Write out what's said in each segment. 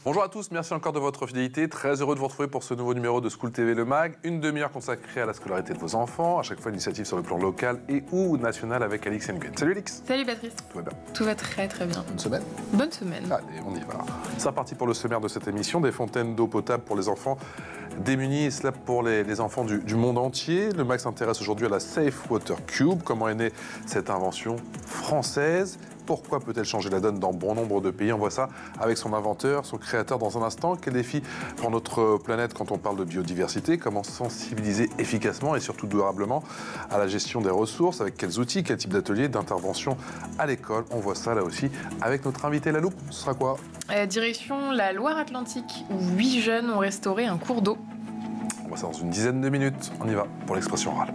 Bonjour à tous, merci encore de votre fidélité. Très heureux de vous retrouver pour ce nouveau numéro de School TV Le Mag. Une demi-heure consacrée à la scolarité de vos enfants. À chaque fois, une initiative sur le plan local et ou national avec Alix Nguyen. Salut Alix. Salut Patrice. Tout va bien? Tout va très très bien. Bonne semaine? Bonne semaine. Allez, on y va. C'est parti pour le sommaire de cette émission. Des fontaines d'eau potable pour les enfants démunis et cela pour les enfants du monde entier. Le Mag s'intéresse aujourd'hui à la Safe Water Cube. Comment est née cette invention française? Pourquoi peut-elle changer la donne dans bon nombre de pays? On voit ça avec son inventeur, son créateur dans un instant. Quel défi pour notre planète quand on parle de biodiversité? Comment sensibiliser efficacement et surtout durablement à la gestion des ressources? Avec quels outils, quel type d'atelier, d'intervention à l'école? On voit ça là aussi avec notre invité La Loupe. Ce sera quoi? Direction la Loire-Atlantique où 8 jeunes ont restauré un cours d'eau. On voit ça dans une dizaine de minutes. On y va pour l'expression orale.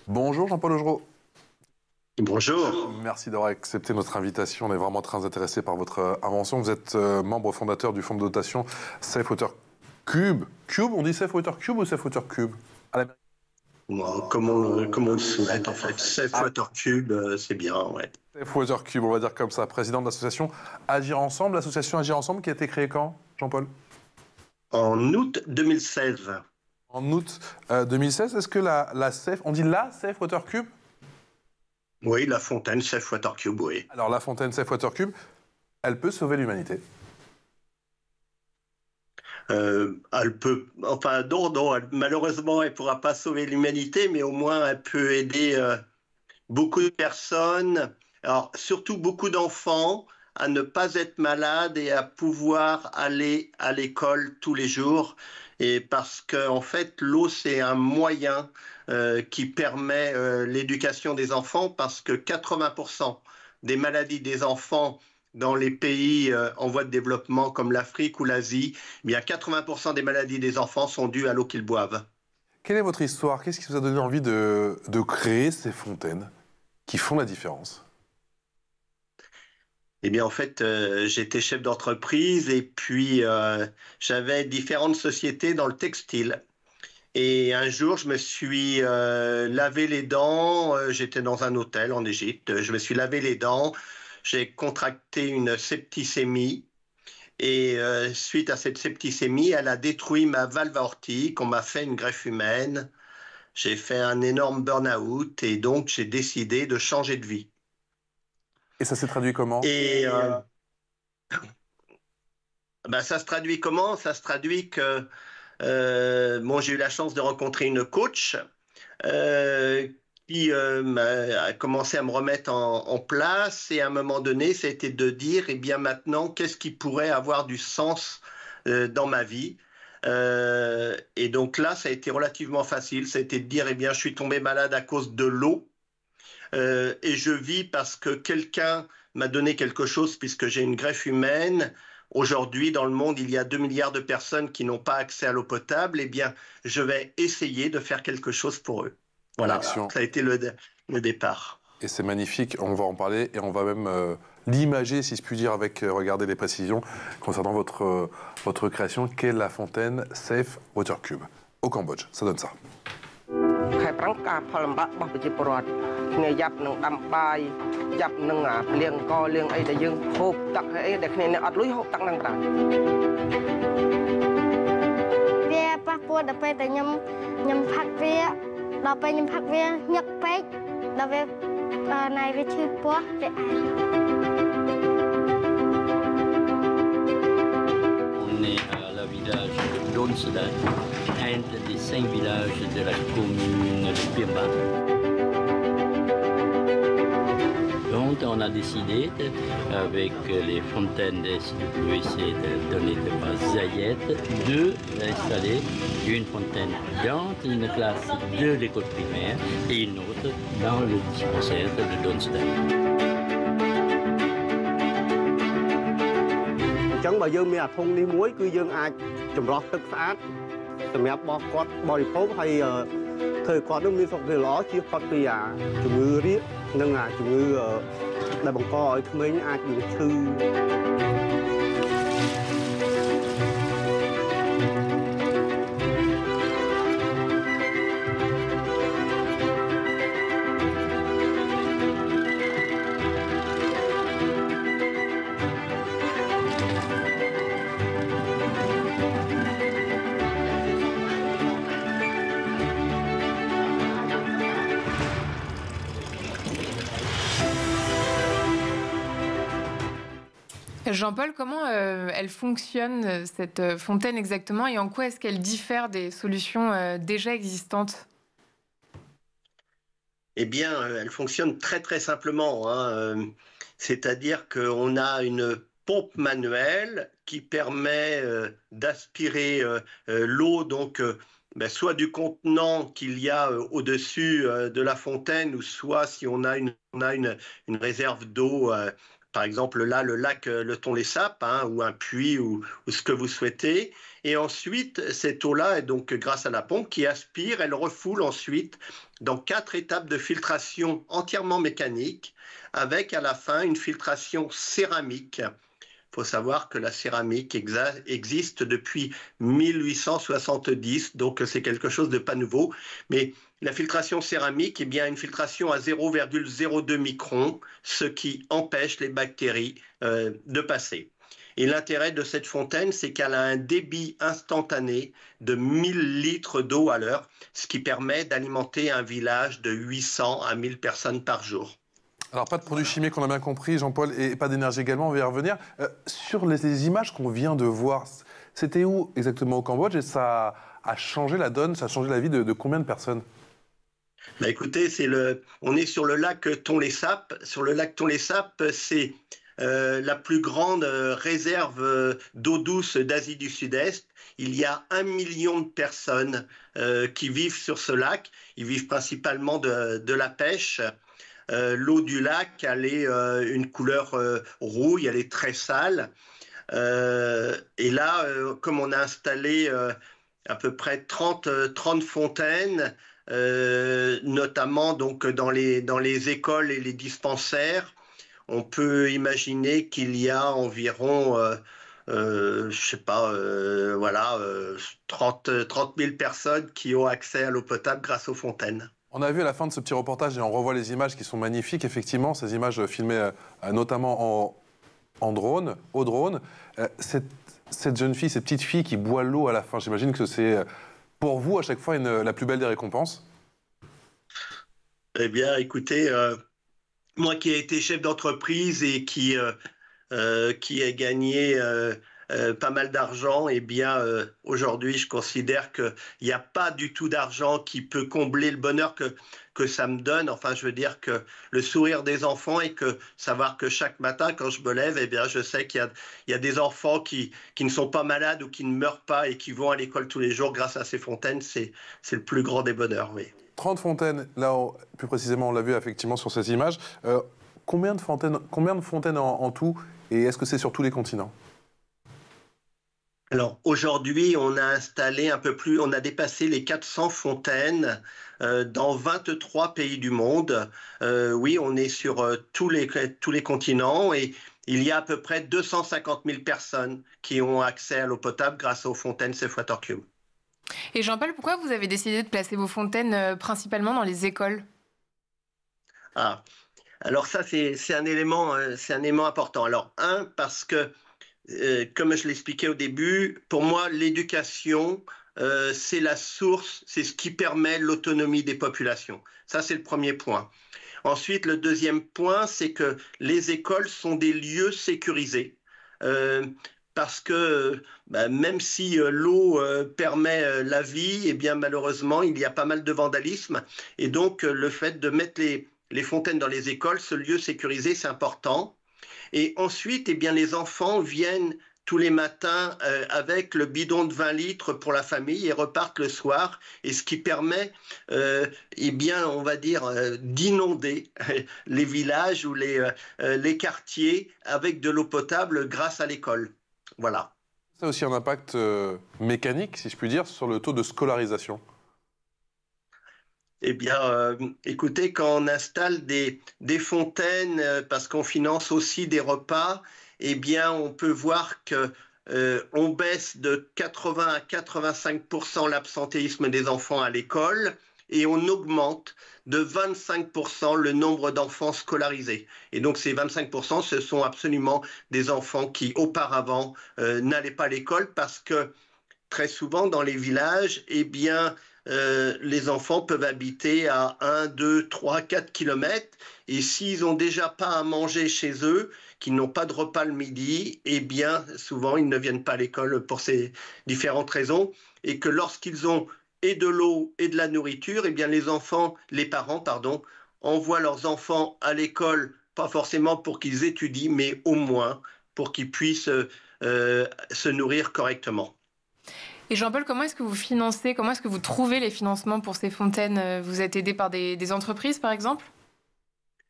Bonjour Jean-Paul Augereau. Bonjour. Merci d'avoir accepté notre invitation. On est vraiment très intéressé par votre invention. Vous êtes membre fondateur du fonds de dotation Safe Water Cube. Cube, on dit Safe Water Cube ou Safe Water Cube? Comme on le souhaite en fait. Safe Water Cube, c'est bien, ouais. Safe Water Cube, on va dire comme ça. Président de l'association Agir Ensemble. L'association Agir Ensemble qui a été créée quand, Jean-Paul? En août 2016. En août 2016, est-ce que la Safe, on dit la Safe Water Cube? Oui, la fontaine Safe Water Cube, oui. Alors la fontaine Safe Water Cube, elle peut sauver l'humanité? Elle peut, enfin non, malheureusement, elle ne pourra pas sauver l'humanité, mais au moins elle peut aider beaucoup de personnes, alors surtout beaucoup d'enfants, à ne pas être malades et à pouvoir aller à l'école tous les jours. Et parce que en fait, l'eau, c'est un moyen qui permet l'éducation des enfants, parce que 80% des maladies des enfants dans les pays en voie de développement comme l'Afrique ou l'Asie, eh bien 80% des maladies des enfants sont dues à l'eau qu'ils boivent. Quelle est votre histoire? Qu'est-ce qui vous a donné envie de créer ces fontaines qui font la différence? Eh bien, en fait, j'étais chef d'entreprise et puis j'avais différentes sociétés dans le textile. Et un jour, je me suis lavé les dents. J'étais dans un hôtel en Égypte. Je me suis lavé les dents. J'ai contracté une septicémie. Et suite à cette septicémie, elle a détruit ma valve aortique. On m'a fait une greffe humaine. J'ai fait un énorme burn-out et donc j'ai décidé de changer de vie. Et ça s'est traduit comment? Et ça se traduit comment? Ça se traduit que bon, j'ai eu la chance de rencontrer une coach qui a commencé à me remettre en place, et à un moment donné, c'était de dire, eh bien maintenant, qu'est-ce qui pourrait avoir du sens dans ma vie? Et donc là, ça a été relativement facile. Ça a été de dire, eh bien, je suis tombé malade à cause de l'eau. Et je vis parce que quelqu'un m'a donné quelque chose, puisque j'ai une greffe humaine. Aujourd'hui, dans le monde, il y a 2 milliards de personnes qui n'ont pas accès à l'eau potable. Eh bien, je vais essayer de faire quelque chose pour eux. Voilà, ça a été le départ. Et c'est magnifique, on va en parler et on va même l'imager, si je puis dire, avec, regardez les précisions concernant votre création, qu'est la fontaine Safe Water Cube au Cambodge. Ça donne ça. On est à la village de Donsda, un des 5 villages de la commune de Pemba. Donc on a décidé, avec les fontaines de SWC de donner de base Zayed, d'installer une fontaine dans une classe de l'école primaire et une autre dans le dispensaire de Donsda. ចឹងបើយើងមានអាធុងនេះមួយគឺយើងអាចចម្រោះទឹកស្អាតសម្រាប់បោះគាត់បរិភោគហើយធ្វើគាត់នឹងមានសុខភាពល្អជៀសផុតពីជំងឺរាគនិងជំងឺដែលបង្កឲ្យក្មេងអាចនឹងឈឺ À Jean-Paul, comment elle fonctionne, cette fontaine exactement, et en quoi est-ce qu'elle diffère des solutions déjà existantes? Eh bien, elle fonctionne très très simplement, hein. C'est-à-dire qu'on a une pompe manuelle qui permet d'aspirer l'eau, donc soit du contenant qu'il y a au-dessus de la fontaine, ou soit si on a une réserve d'eau, par exemple là, le lac Le Thon-les-Sapes, hein, ou un puits, ou ce que vous souhaitez. Et ensuite, cette eau-là est donc, grâce à la pompe qui aspire, elle refoule ensuite dans 4 étapes de filtration entièrement mécanique, avec à la fin une filtration céramique. Il faut savoir que la céramique existe depuis 1870, donc c'est quelque chose de pas nouveau. Mais la filtration céramique est bien une filtration à 0,02 microns, ce qui empêche les bactéries de passer. Et l'intérêt de cette fontaine, c'est qu'elle a un débit instantané de 1000 litres d'eau à l'heure, ce qui permet d'alimenter un village de 800 à 1000 personnes par jour. Alors, pas de produits chimiques, on a bien compris, Jean-Paul, et pas d'énergie également, on va y revenir. Sur les images qu'on vient de voir, c'était où exactement au Cambodge? Et ça a changé la donne, ça a changé la vie de combien de personnes? Bah écoutez, on est sur le lac Thon-les-Sapes. Sur le lac Thon-les-Sapes, c'est la plus grande réserve d'eau douce d'Asie du Sud-Est. Il y a 1 million de personnes qui vivent sur ce lac. Ils vivent principalement de la pêche. L'eau du lac, elle est une couleur rouille, elle est très sale. Et là, comme on a installé à peu près 30 fontaines, notamment donc dans les écoles et les dispensaires, on peut imaginer qu'il y a environ, je sais pas, voilà, 30 000 personnes qui ont accès à l'eau potable grâce aux fontaines. On a vu à la fin de ce petit reportage, et on revoit les images qui sont magnifiques, effectivement, ces images filmées notamment en drone, au drone. Cette jeune fille, cette petite fille qui boit l'eau à la fin, j'imagine que c'est pour vous à chaque fois la plus belle des récompenses. Eh bien, écoutez, moi qui ai été chef d'entreprise et qui ai gagné pas mal d'argent, eh bien, aujourd'hui, je considère qu'il n'y a pas du tout d'argent qui peut combler le bonheur que ça me donne. Enfin, je veux dire que le sourire des enfants, et que savoir que chaque matin, quand je me lève, eh bien, je sais qu'il y a des enfants qui ne sont pas malades ou qui ne meurent pas et qui vont à l'école tous les jours grâce à ces fontaines. C'est le plus grand des bonheurs, oui. 30 fontaines, là, plus précisément, on l'a vu effectivement sur ces images. Combien de fontaines en tout, et est-ce que c'est sur tous les continents? Alors aujourd'hui, on a installé on a dépassé les 400 fontaines dans 23 pays du monde. Oui, on est sur tous les continents, et il y a à peu près 250 000 personnes qui ont accès à l'eau potable grâce aux fontaines Safe Water Cube. Et Jean-Paul, pourquoi vous avez décidé de placer vos fontaines principalement dans les écoles? Ah, alors ça, c'est un élément important. Alors, parce que comme je l'expliquais au début, pour moi, l'éducation, c'est la source, c'est ce qui permet l'autonomie des populations. Ça, c'est le premier point. Ensuite, le deuxième point, c'est que les écoles sont des lieux sécurisés. Parce que même si l'eau permet la vie, eh bien, malheureusement, il y a pas mal de vandalisme. Et donc, le fait de mettre les fontaines dans les écoles, ce lieu sécurisé, c'est important. Et ensuite, eh bien, les enfants viennent tous les matins avec le bidon de 20 litres pour la famille et repartent le soir. Et ce qui permet, eh bien, on va dire, d'inonder les villages ou les quartiers avec de l'eau potable grâce à l'école. Voilà. Ça a aussi un impact mécanique, si je puis dire, sur le taux de scolarisation. Eh bien, écoutez, quand on installe des fontaines, parce qu'on finance aussi des repas, eh bien, on peut voir que on baisse de 80 à 85% l'absentéisme des enfants à l'école, et on augmente de 25% le nombre d'enfants scolarisés. Et donc ces 25%, ce sont absolument des enfants qui auparavant n'allaient pas à l'école, parce que très souvent dans les villages, eh bien, les enfants peuvent habiter à 1, 2, 3, 4 kilomètres, et s'ils n'ont déjà pas à manger chez eux, qui n'ont pas de repas le midi, eh bien, souvent, ils ne viennent pas à l'école pour ces différentes raisons, et que lorsqu'ils ont et de l'eau et de la nourriture, eh bien, les parents, pardon, envoient leurs enfants à l'école, pas forcément pour qu'ils étudient, mais au moins pour qu'ils puissent se nourrir correctement. Et Jean-Paul, comment est-ce que vous financez, comment est-ce que vous trouvez les financements pour ces fontaines? Vous êtes aidé par des entreprises, par exemple?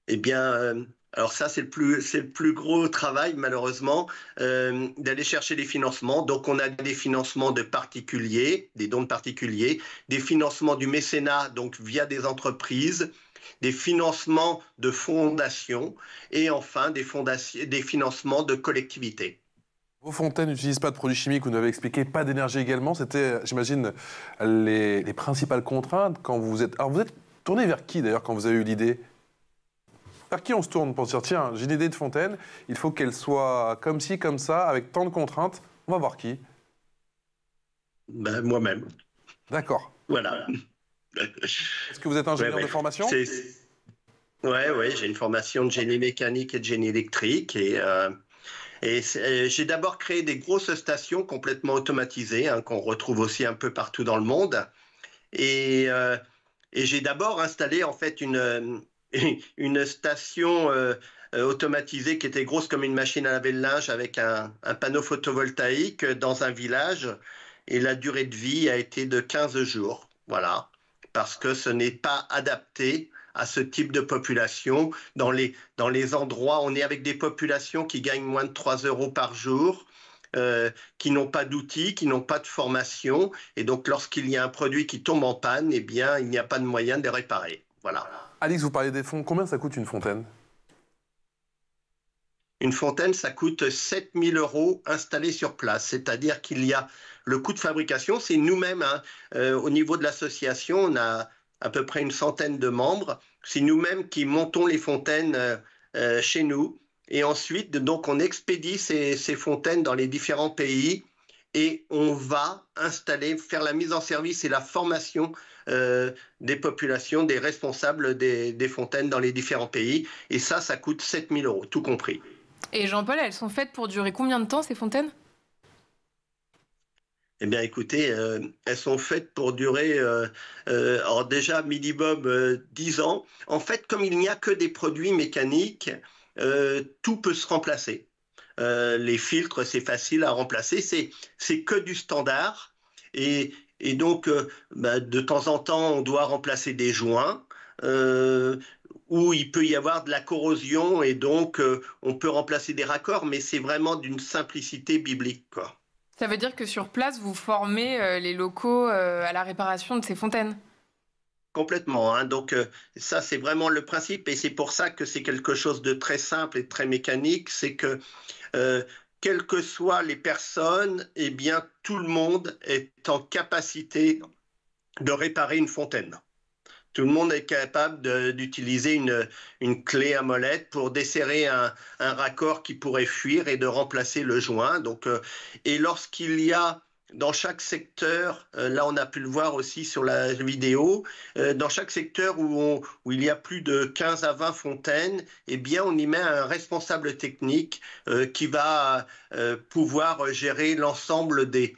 Eh bien, alors ça, c'est le plus gros travail, malheureusement, d'aller chercher des financements. Donc, on a des financements de particuliers, des dons de particuliers, des financements du mécénat, donc via des entreprises, des financements de fondations et enfin des financements de collectivités. Vos fontaines n'utilisent pas de produits chimiques, vous nous avez expliqué, pas d'énergie également. C'était, j'imagine, les principales contraintes quand vous êtes... Alors, vous êtes tourné vers qui, d'ailleurs, quand vous avez eu l'idée? Vers qui on se tourne pour se dire, tiens, j'ai une idée de fontaine, il faut qu'elle soit comme ci, comme ça, avec tant de contraintes. On va voir qui? Ben, moi-même. D'accord. Voilà. Est-ce que vous êtes ingénieur de formation? Oui, j'ai une formation de génie mécanique et de génie électrique. Et j'ai d'abord créé des grosses stations complètement automatisées, hein, qu'on retrouve aussi un peu partout dans le monde. Et j'ai d'abord installé en fait une station automatisée qui était grosse comme une machine à laver le linge avec un panneau photovoltaïque dans un village. Et la durée de vie a été de 15 jours. Voilà. Parce que ce n'est pas adapté à ce type de population. Dans les endroits, on est avec des populations qui gagnent moins de 3 € par jour, qui n'ont pas d'outils, qui n'ont pas de formation. Et donc, lorsqu'il y a un produit qui tombe en panne, eh bien, il n'y a pas de moyen de les réparer. Voilà. Alix, vous parlez des fonds. Combien ça coûte une fontaine? Une fontaine, ça coûte 7 000 € installée sur place. C'est-à-dire qu'il y a le coût de fabrication. C'est nous-mêmes, hein, au niveau de l'association, on a à peu près une centaine de membres. C'est nous-mêmes qui montons les fontaines chez nous. Et ensuite, donc, on expédie ces fontaines dans les différents pays et on va installer, faire la mise en service et la formation des populations, des responsables des fontaines dans les différents pays. Et ça coûte 7 000 €, tout compris. Et Jean-Paul, elles sont faites pour durer combien de temps, ces fontaines? Eh bien, écoutez, elles sont faites pour durer, alors déjà minimum 10 ans. En fait, comme il n'y a que des produits mécaniques, tout peut se remplacer. Les filtres, c'est facile à remplacer. C'est que du standard. Et donc, de temps en temps, on doit remplacer des joints où il peut y avoir de la corrosion. Et donc, on peut remplacer des raccords, mais c'est vraiment d'une simplicité biblique, quoi. Ça veut dire que sur place, vous formez les locaux à la réparation de ces fontaines? Complètement, hein. Donc ça, c'est vraiment le principe et c'est pour ça que c'est quelque chose de très simple et de très mécanique. C'est que quelles que soient les personnes, eh bien, tout le monde est en capacité de réparer une fontaine. Tout le monde est capable d'utiliser une clé à molette pour desserrer un raccord qui pourrait fuir et de remplacer le joint. Donc, et lorsqu'il y a dans chaque secteur, là on a pu le voir aussi sur la vidéo, dans chaque secteur où il y a plus de 15 à 20 fontaines, eh bien on y met un responsable technique qui va pouvoir gérer l'ensemble des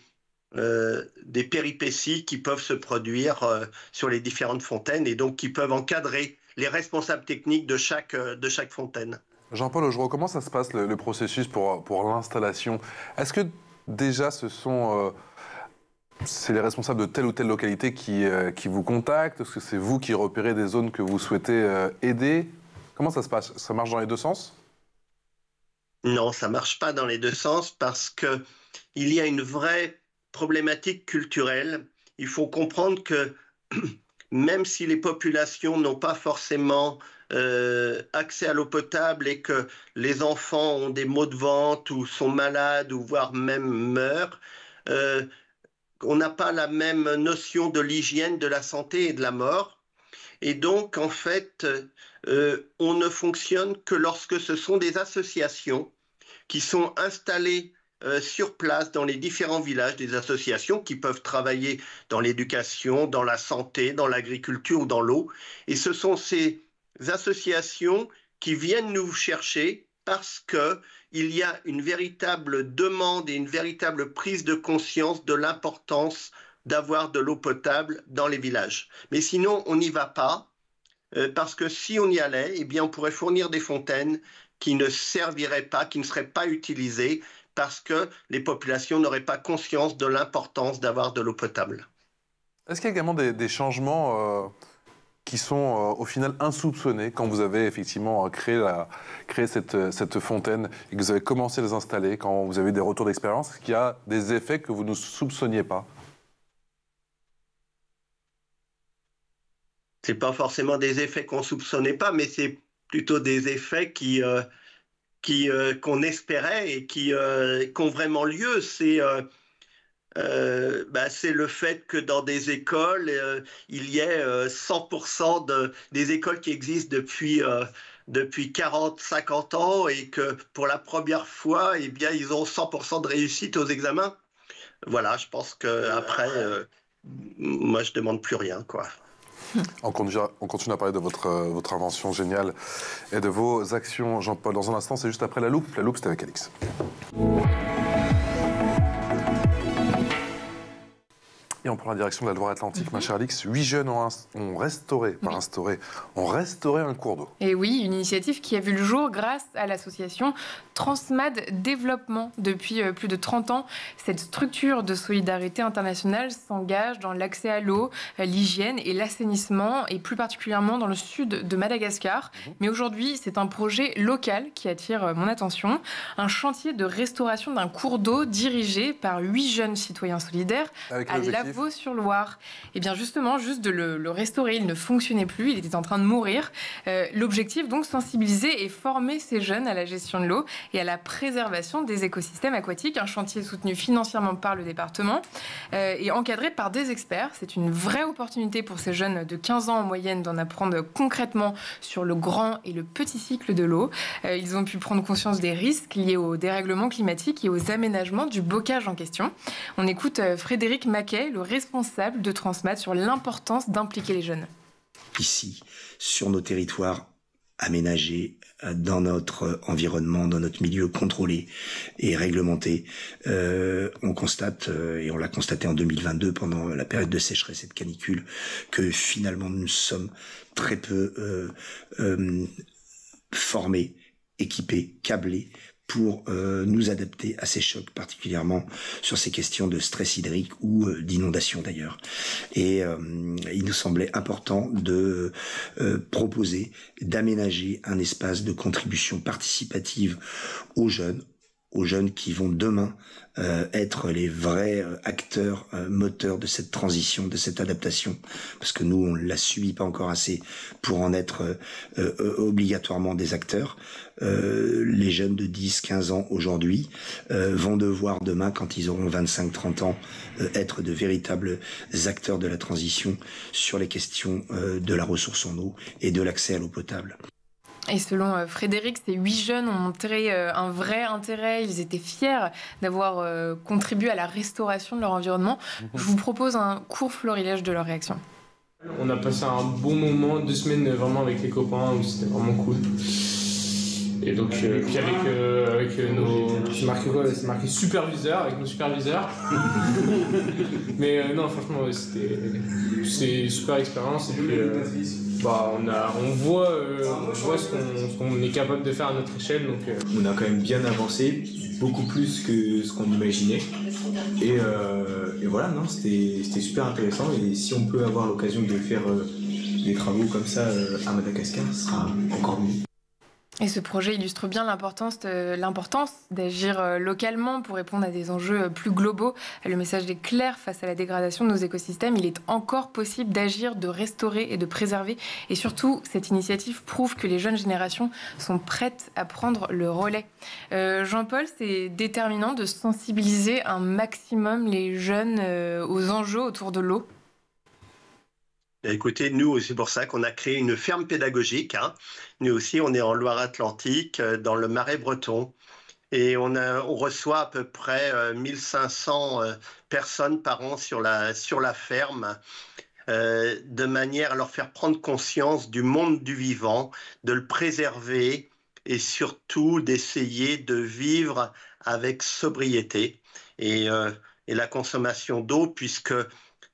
péripéties qui peuvent se produire sur les différentes fontaines et donc qui peuvent encadrer les responsables techniques de chaque fontaine. Jean-Paul Augereau, comment ça se passe le processus pour l'installation? Est-ce que déjà c'est les responsables de telle ou telle localité qui vous contactent? Est-ce que c'est vous qui repérez des zones que vous souhaitez aider? Comment ça se passe? Ça marche dans les deux sens? Non, ça ne marche pas dans les deux sens parce qu'il y a une vraie problématique culturelle. Il faut comprendre que même si les populations n'ont pas forcément accès à l'eau potable et que les enfants ont des maux de ventre ou sont malades ou voire même meurent, on n'a pas la même notion de l'hygiène, de la santé et de la mort. Et donc, en fait, on ne fonctionne que lorsque ce sont des associations qui sont installées sur place dans les différents villages, des associations qui peuvent travailler dans l'éducation, dans la santé, dans l'agriculture ou dans l'eau. Et ce sont ces associations qui viennent nous chercher parce qu'il y a une véritable demande et une véritable prise de conscience de l'importance d'avoir de l'eau potable dans les villages. Mais sinon, on n'y va pas, parce que si on y allait, eh bien, on pourrait fournir des fontaines qui ne serviraient pas, qui ne seraient pas utilisées, parce que les populations n'auraient pas conscience de l'importance d'avoir de l'eau potable. Est-ce qu'il y a également des changements qui sont au final insoupçonnés quand vous avez effectivement créé cette fontaine et que vous avez commencé à les installer, quand vous avez des retours d'expérience? Est-ce qu'il y a des effets que vous ne soupçonniez pas? Ce n'est pas forcément des effets qu'on ne soupçonnait pas, mais c'est plutôt des effets qu'on espérait et qui ont vraiment lieu. C'est le fait que dans des écoles, il y ait 100% des écoles qui existent depuis 40, 50 ans et que pour la première fois, eh bien, ils ont 100% de réussite aux examens. Voilà, je pense qu'après, moi, je ne demande plus rien, quoi. On continue à parler de votre invention géniale et de vos actions, Jean-Paul. Dans un instant, c'est juste après la loupe. La loupe, c'était avec Alix. Et on prend la direction de la Loire-Atlantique, ma chère Alix. 8 jeunes ont restauré un cours d'eau. Et oui, une initiative qui a vu le jour grâce à l'association Transmad Développement. Depuis plus de 30 ans, cette structure de solidarité internationale s'engage dans l'accès à l'eau, l'hygiène et l'assainissement, et plus particulièrement dans le sud de Madagascar. Mais aujourd'hui, c'est un projet local qui attire mon attention. Un chantier de restauration d'un cours d'eau dirigé par 8 jeunes citoyens solidaires à Lavaux-sur-Loire. Et bien justement, juste de le restaurer, il ne fonctionnait plus, il était en train de mourir. L'objectif, donc, sensibiliser et former ces jeunes à la gestion de l'eau et à la préservation des écosystèmes aquatiques. Un chantier soutenu financièrement par le département et encadré par des experts. C'est une vraie opportunité pour ces jeunes de 15 ans en moyenne d'en apprendre concrètement sur le grand et le petit cycle de l'eau. Ils ont pu prendre conscience des risques liés au dérèglement climatique et aux aménagements du bocage en question. On écoute Frédéric Maquet, le responsable de Transmad, sur l'importance d'impliquer les jeunes. Ici, sur nos territoires aménagés, dans notre environnement, dans notre milieu contrôlé et réglementé, on constate, et on l'a constaté en 2022 pendant la période de sécheresse et de canicule, que finalement nous sommes très peu formés, équipés, câblés pour nous adapter à ces chocs, particulièrement sur ces questions de stress hydrique ou d'inondation d'ailleurs. Et il nous semblait important de proposer, d'aménager un espace de contribution participative aux jeunes qui vont demain être les vrais acteurs, moteurs de cette transition, de cette adaptation, parce que nous, on ne la subit pas encore assez pour en être obligatoirement des acteurs. Les jeunes de 10-15 ans aujourd'hui vont devoir demain, quand ils auront 25-30 ans, être de véritables acteurs de la transition sur les questions de la ressource en eau et de l'accès à l'eau potable. Et selon Frédéric, ces 8 jeunes ont montré un vrai intérêt. Ils étaient fiers d'avoir contribué à la restauration de leur environnement. Je vous propose un court florilège de leur réaction. On a passé un bon moment, 2 semaines vraiment avec les copains, où c'était vraiment cool. Et donc, puis avec nos... C'est marqué quoi? C'est marqué superviseur, avec nos superviseurs. Mais non, franchement, c'est une super expérience. Et puis, on voit ce qu'on est capable de faire à notre échelle. Donc, on a quand même bien avancé, beaucoup plus que ce qu'on imaginait. Et voilà, non, c'était super intéressant. Et si on peut avoir l'occasion de faire des travaux comme ça à Madagascar, ce sera encore mieux. Et ce projet illustre bien l'importance d'agir localement pour répondre à des enjeux plus globaux. Le message est clair: face à la dégradation de nos écosystèmes, il est encore possible d'agir, de restaurer et de préserver. Et surtout, cette initiative prouve que les jeunes générations sont prêtes à prendre le relais. Jean-Paul, c'est déterminant de sensibiliser un maximum les jeunes aux enjeux autour de l'eau. Écoutez, nous, c'est pour ça qu'on a créé une ferme pédagogique. Nous aussi, on est en Loire-Atlantique, dans le Marais breton. Et on reçoit à peu près 1500 personnes par an sur la ferme, de manière à leur faire prendre conscience du monde du vivant, de le préserver, et surtout d'essayer de vivre avec sobriété et la consommation d'eau, puisque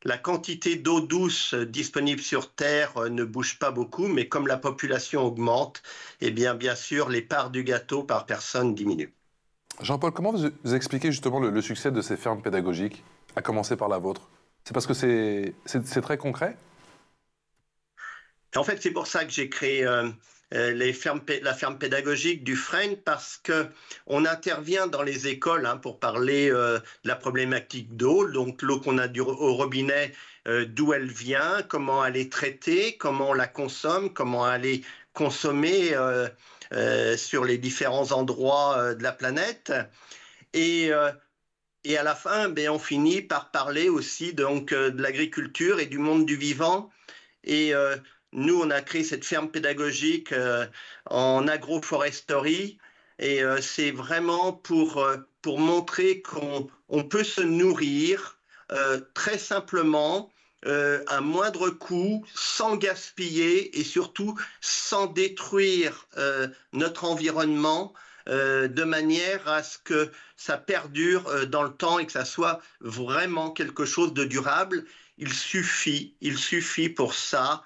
la quantité d'eau douce disponible sur Terre ne bouge pas beaucoup, mais comme la population augmente, eh bien sûr, les parts du gâteau par personne diminuent. Jean-Paul, comment vous expliquez justement le succès de ces fermes pédagogiques, à commencer par la vôtre? C'est parce que c'est très concret? En fait, c'est pour ça que j'ai créé la ferme pédagogique du Frêne, parce qu'on intervient dans les écoles pour parler de la problématique d'eau, donc l'eau qu'on a au robinet, d'où elle vient, comment elle est traitée, comment on la consomme, comment elle est consommée sur les différents endroits de la planète. Et à la fin, on finit par parler aussi donc, de l'agriculture et du monde du vivant. Et nous, on a créé cette ferme pédagogique en agroforesterie. Et c'est vraiment pour montrer qu'on peut se nourrir très simplement, à moindre coût, sans gaspiller et surtout sans détruire notre environnement, de manière à ce que ça perdure dans le temps et que ça soit vraiment quelque chose de durable. Il suffit pour ça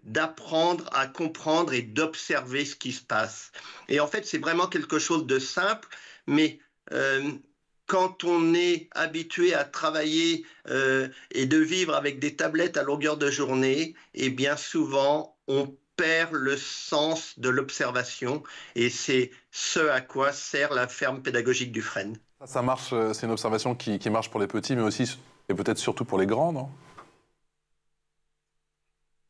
d'apprendre à comprendre et d'observer ce qui se passe. Et en fait, c'est vraiment quelque chose de simple, mais quand on est habitué à travailler et de vivre avec des tablettes à longueur de journée, et bien souvent, on perd le sens de l'observation, et c'est ce à quoi sert la ferme pédagogique du Frêne. Ça marche, c'est une observation qui marche pour les petits, mais aussi, et peut-être surtout pour les grands, non?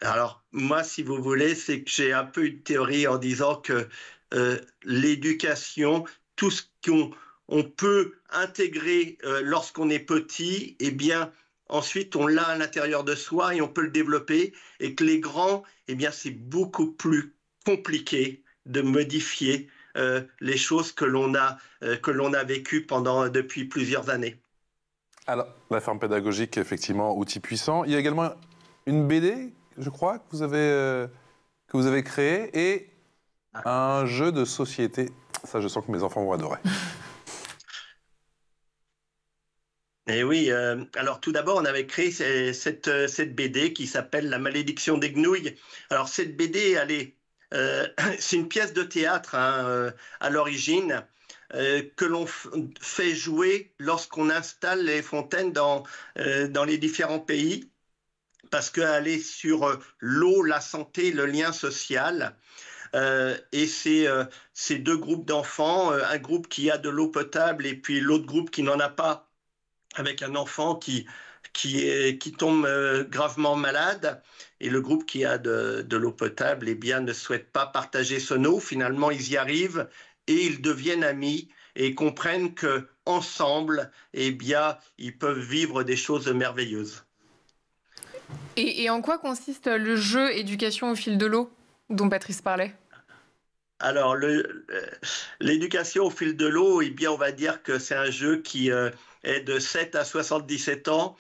Alors, moi, si vous voulez, c'est que j'ai un peu une théorie en disant que l'éducation, tout ce qu'on peut intégrer lorsqu'on est petit, eh bien, ensuite, on l'a à l'intérieur de soi et on peut le développer. Et que les grands, eh bien, c'est beaucoup plus compliqué de modifier les choses que l'on a vécues depuis plusieurs années. Alors, la ferme pédagogique, effectivement, outil puissant. Il y a également une BD, je crois, que vous avez créée, et un jeu de société. Ça, je sens que mes enfants vont adorer. Et oui, alors tout d'abord, on avait créé cette BD qui s'appelle La malédiction des Gnouilles. Alors cette BD, c'est une pièce de théâtre à l'origine, que l'on fait jouer lorsqu'on installe les fontaines dans les différents pays, parce qu'elle est sur l'eau, la santé, le lien social. Et c'est deux groupes d'enfants, un groupe qui a de l'eau potable et puis l'autre groupe qui n'en a pas, avec un enfant qui tombe gravement malade, et le groupe qui a de l'eau potable, eh bien, ne souhaite pas partager son eau. Finalement, ils y arrivent et ils deviennent amis et comprennent qu'ensemble, eh bien, ils peuvent vivre des choses merveilleuses. Et en quoi consiste le jeu éducation au fil de l'eau dont Patrice parlait ? Alors, l'éducation au fil de l'eau, eh bien, on va dire que c'est un jeu qui est de 7 à 77 ans.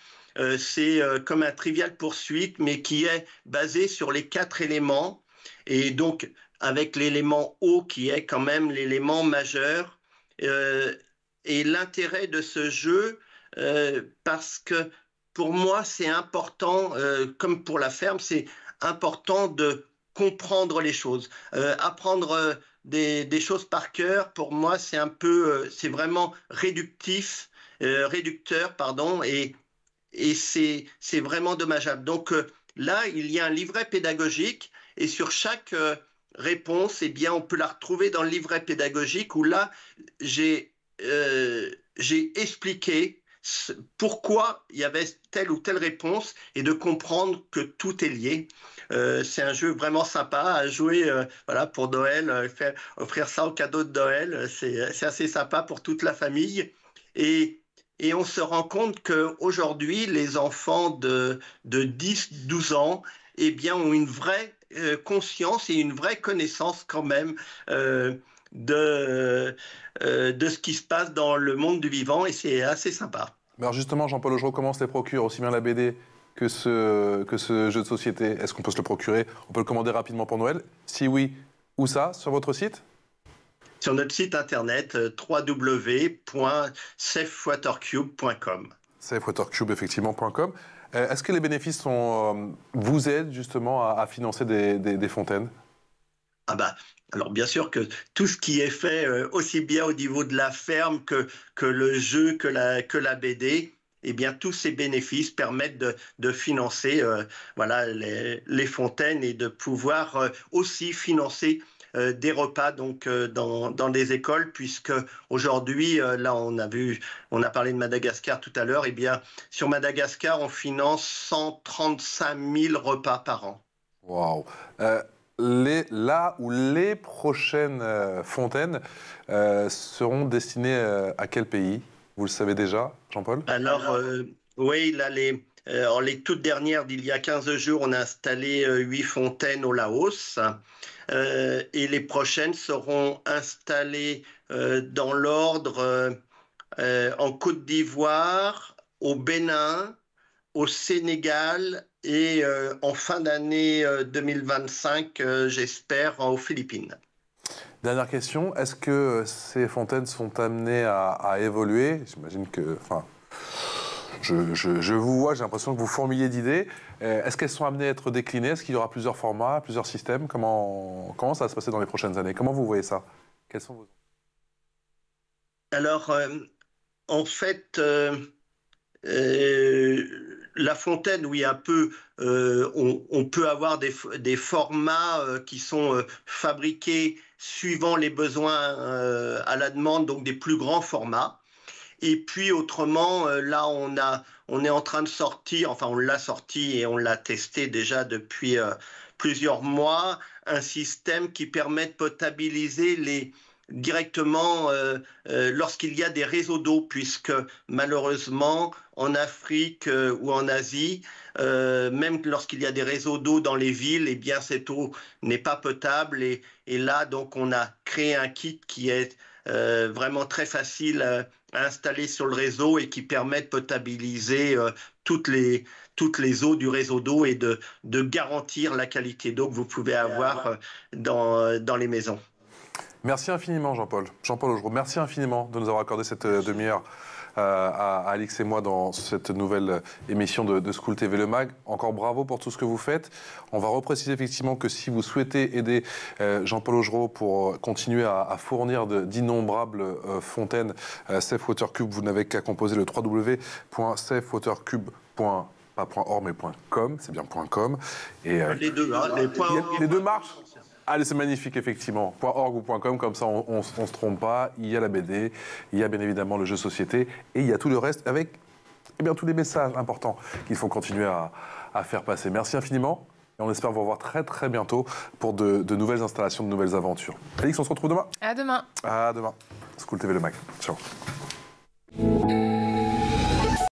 C'est comme un Trivial Pursuit, mais qui est basé sur les 4 éléments. Et donc, avec l'élément eau, qui est quand même l'élément majeur. Et l'intérêt de ce jeu, parce que pour moi, c'est important, comme pour la ferme, c'est important de comprendre les choses. Apprendre des choses par cœur, pour moi, c'est vraiment réducteur, et c'est vraiment dommageable. Donc là, il y a un livret pédagogique, et sur chaque réponse, eh bien, on peut la retrouver dans le livret pédagogique, où là, j'ai expliqué pourquoi il y avait telle ou telle réponse, et de comprendre que tout est lié. C'est un jeu vraiment sympa à jouer pour Noël, offrir ça au cadeau de Noël, c'est assez sympa pour toute la famille. Et on se rend compte qu'aujourd'hui, les enfants de 10-12 ans, eh bien, ont une vraie conscience et une vraie connaissance quand même de ce qui se passe dans le monde du vivant, et c'est assez sympa. Alors justement, Jean-Paul Augereau, comment on se les procure, aussi bien la BD que ce jeu de société? Est-ce qu'on peut se le procurer? On peut le commander rapidement pour Noël? Si oui, où ça? Sur votre site? Sur notre site internet www.safewatercube.com. Safewatercube, effectivement.com. Est-ce que les bénéfices vous aident justement à financer des fontaines? Alors bien sûr que tout ce qui est fait aussi bien au niveau de la ferme que le jeu, que la BD, eh bien tous ces bénéfices permettent de financer les fontaines et de pouvoir aussi financer des repas donc dans des écoles, puisque aujourd'hui là on a parlé de Madagascar tout à l'heure, eh bien sur Madagascar on finance 135 000 repas par an. Waouh. Les prochaines fontaines seront destinées à quel pays? Vous le savez déjà, Jean-Paul? Alors, oui, là, les toutes dernières d'il y a 15 jours, on a installé 8 fontaines au Laos. Et les prochaines seront installées dans l'ordre en Côte d'Ivoire, au Bénin, au Sénégal et en fin d'année 2025, j'espère, aux Philippines. Dernière question, est-ce que ces fontaines sont amenées à évoluer? J'imagine que... Je vous vois, j'ai l'impression que vous fourmillez d'idées. Est-ce qu'elles sont amenées à être déclinées? Est-ce qu'il y aura plusieurs formats, plusieurs systèmes? Comment ça va se passer dans les prochaines années? Comment vous voyez ça? Quels sont vos... Alors, en fait, la fontaine, oui, un peu, on peut avoir des formats qui sont fabriqués suivant les besoins à la demande, donc des plus grands formats. Et puis autrement, là, on est en train de sortir, enfin on l'a sorti et on l'a testé déjà depuis plusieurs mois, un système qui permet de potabiliser directement lorsqu'il y a des réseaux d'eau, puisque malheureusement en Afrique ou en Asie, même lorsqu'il y a des réseaux d'eau dans les villes, eh bien cette eau n'est pas potable et là donc on a créé un kit qui est vraiment très facile à installer sur le réseau et qui permet de potabiliser toutes les eaux du réseau d'eau et de garantir la qualité d'eau que vous pouvez avoir dans les maisons. Merci infiniment, Jean-Paul. Jean-Paul Augereau, merci infiniment de nous avoir accordé cette demi-heure à Alix et moi dans cette nouvelle émission de School TV Le Mag. Encore bravo pour tout ce que vous faites. On va repréciser effectivement que si vous souhaitez aider Jean-Paul Augereau pour continuer à fournir d'innombrables fontaines Safewatercube, vous n'avez qu'à composer le www.safewatercube.com, c'est bien .com. Et, les deux, hein, les deux marchent. Allez, c'est magnifique, effectivement. .org ou .com, comme ça, on se trompe pas. Il y a la BD, il y a bien évidemment le jeu société, et il y a tout le reste avec tous les messages importants qu'il faut continuer à faire passer. Merci infiniment, et on espère vous revoir très très bientôt pour de nouvelles installations, de nouvelles aventures. Alix, on se retrouve demain. À demain. À demain. School TV Le Mag. Ciao.